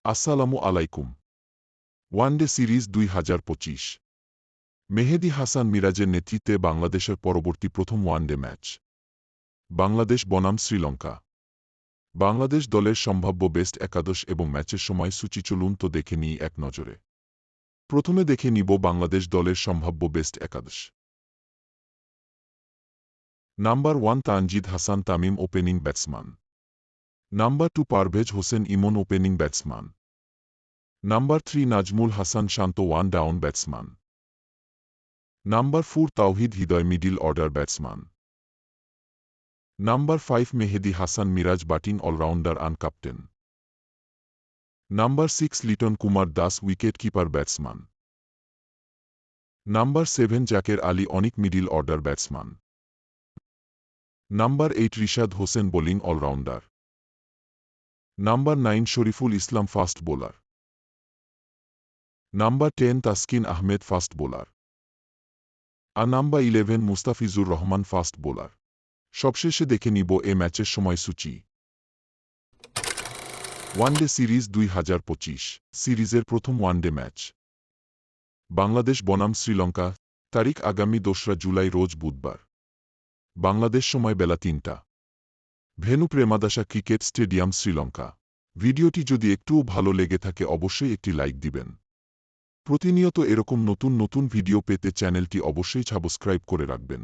আসসালামু আলাইকুম। One day series ২০২৫। মেহেদী হাসান মিরাজের নেতৃত্বে বাংলাদেশের পরবর্তী প্রথম ওয়ানডে ম্যাচ। বাংলাদেশ বনাম শ্রীলঙ্কা। বাংলাদেশ দলের সম্ভাব্য বেস্ট একাদশ এবং ম্যাচের সময়সূচি চলুন তো দেখে নিই এক নজরে। প্রথমে দেখে নিব বাংলাদেশ দলের সম্ভাব্য বেস্ট একাদশ। Number 1 Tanzid Hasan Tamim opening batsman. Number 2 Parvez Hossain Emon opening batsman. Number 3 Najmul Hasan Shanto one down batsman. Number 4 Towhid Hridoy middle order batsman. Number 5 Mehedi Hasan Miraz batting allrounder and captain. Number 6 Litton Kumar Das wicket keeper batsman. Number 7 Jaker Ali Anik middle order batsman. Number 8 Rishad Hossain bowling allrounder. Number 9 Shoriful Islam fast bowler. Number 10 Taskin Ahmed fast bowler. আর number 11 Mustafizur Rahman fast bowler. সবশেষে দেখে নিব এ ম্যাচের সময়সূচি। One day series ২০২৫ সিরিজের প্রথম one day match. Bangladesh বনাম শ্রীলঙ্কা। তারিখ আগামী ২রা জুলাই রোজ বুধবার। বাংলাদেশ সময় বেলা ৩টা। Venue Premadasa cricket stadium Sri Lanka. ভিডিওটি যদি একটুও ভালো লেগে থাকে অবশ্যই একটি লাইক দিবেন। প্রতিনিয়ত এরকম নতুন নতুন ভিডিও পেতে চ্যানেলটি অবশ্যই সাবস্ক্রাইব করে রাখবেন।